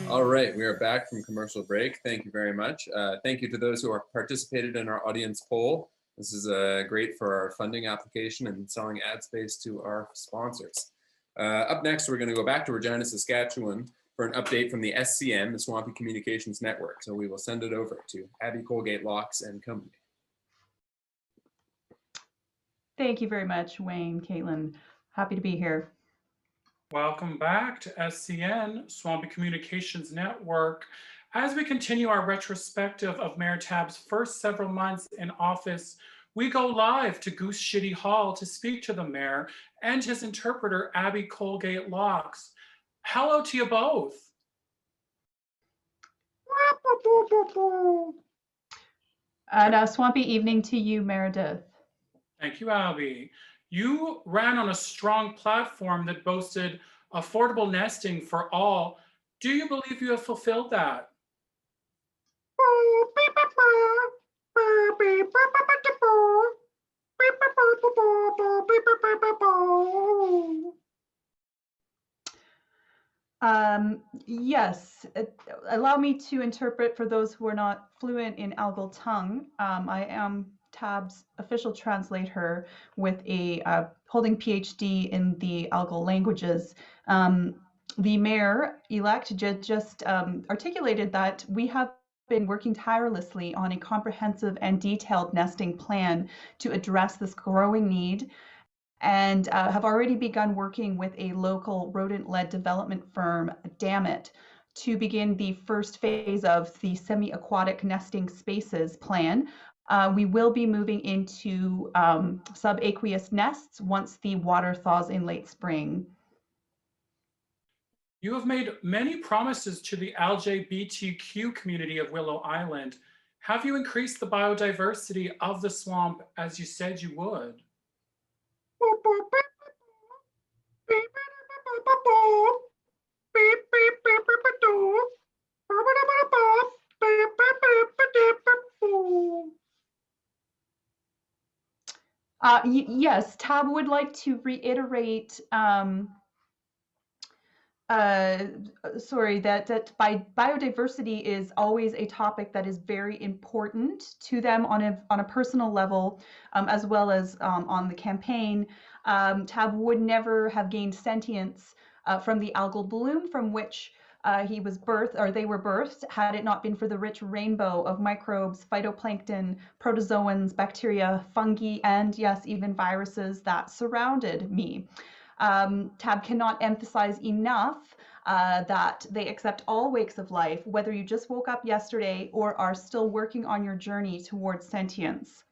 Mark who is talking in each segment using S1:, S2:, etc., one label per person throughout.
S1: All right, we are back from commercial break. Thank you very much. Thank you to those who have participated in our audience poll. This is great for our funding application and selling ad space to our sponsors. Up next, we're going to go back to Regina, Saskatchewan for an update from the SCN, the Swampy Communications Network. So we will send it over to Abby Colgate Locks and Company.
S2: Thank you very much, Wayne, Caitlin. Happy to be here.
S3: Welcome back to SCN, Swampy Communications Network. As we continue our retrospective of Mayor T.A.B's first several months in office, we go live to Goose Shitty Hall to speak to the mayor and his interpreter, Abby Colgate Locks. Hello to you both.
S2: And a swampy evening to you, Meredith.
S3: Thank you, Abby. You ran on a strong platform that boasted affordable nesting for all. Do you believe you have fulfilled that?
S2: Yes, allow me to interpret for those who are not fluent in algal tongue. I am T.A.B's official translator with a holding PhD in the algal languages. The mayor-elect just articulated that we have been working tirelessly on a comprehensive and detailed nesting plan to address this growing need, and have already begun working with a local rodent-led development firm, Damn It, to begin the first phase of the semi-aquatic nesting spaces plan. We will be moving into subaqueous nests once the water thaws in late spring.
S3: You have made many promises to the LGBTQ community of Willow Island. Have you increased the biodiversity of the swamp as you said you would?
S2: Yes, T.A.B would like to reiterate that biodiversity is always a topic that is very important to them on a personal level, as well as on the campaign. T.A.B would never have gained sentience from the algal bloom from which he was birthed, or they were birthed, had it not been for the rich rainbow of microbes, phytoplankton, protozoans, bacteria, fungi, and yes, even viruses that surrounded me. T.A.B cannot emphasize enough that they accept all wakes of life, whether you just woke up yesterday or are still working on your journey towards sentience.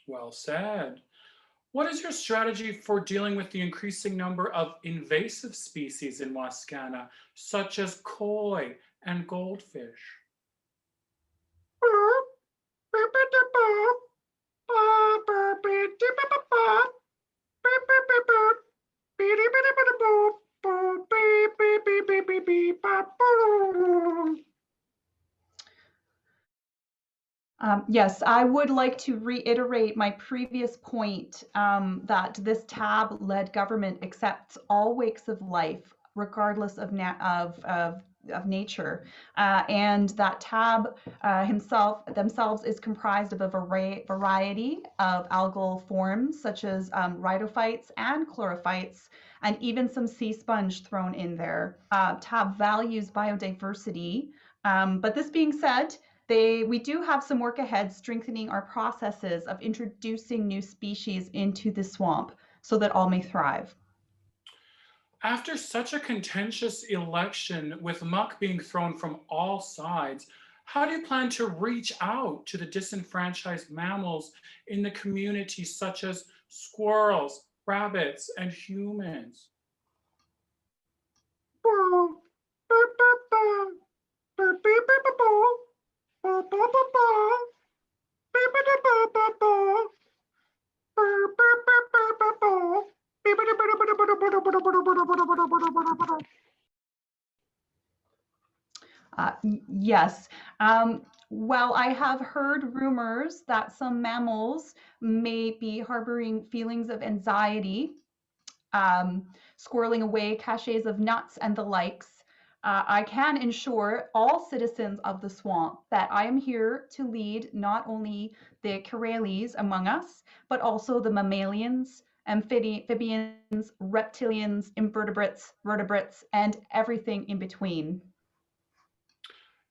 S3: Well said. What is your strategy for dealing with the increasing number of invasive species in Wascana, such as koi and goldfish?
S2: Yes, I would like to reiterate my previous point that this T.A.B-led government accepts all wakes of life, regardless of nature, and that T.A.B themselves is comprised of a variety of algal forms, such as rhydophytes and chlorophytes, and even some sea sponge thrown in there. T.A.B values biodiversity, but this being said, we do have some work ahead strengthening our processes of introducing new species into the swamp so that all may thrive.
S3: After such a contentious election with muck being thrown from all sides, how do you plan to reach out to the disenfranchised mammals in the community, such as squirrels, rabbits, and humans?
S2: Yes. Well, I have heard rumors that some mammals may be harboring feelings of anxiety squirreling away caches of nuts and the likes. I can ensure all citizens of the swamp that I am here to lead not only the Corellis among us, but also the mammalians, amphibians, reptilians, invertebrates, vertebrates, and everything in between.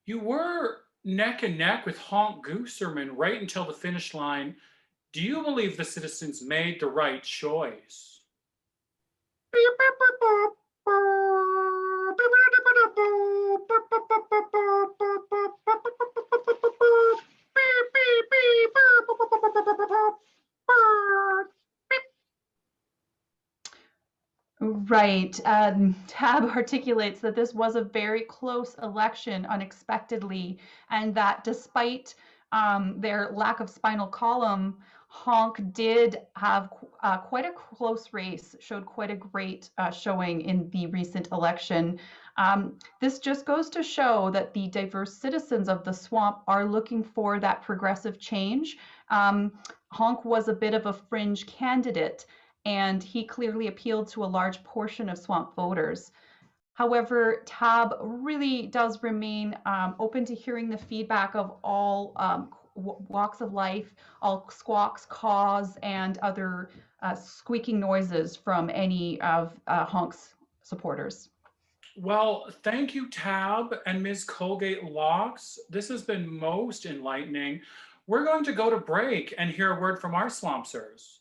S3: You were neck and neck with Honk Gooserman right until the finish line. Do you believe the citizens made the right choice?
S2: Right. Tab articulates that this was a very close election unexpectedly, and that despite their lack of spinal column, Honk did have quite a close race, showed quite a great showing in the recent election. This just goes to show that the diverse citizens of the swamp are looking for that progressive change. Honk was a bit of a fringe candidate, and he clearly appealed to a large portion of swamp voters. However, T.A.B really does remain open to hearing the feedback of all walks of life, all squawks, caws, and other squeaking noises from any of Honk's supporters.
S3: Well, thank you, Tab and Ms. Colgate Locks. This has been most enlightening. We're going to go to break and hear a word from our swampsters.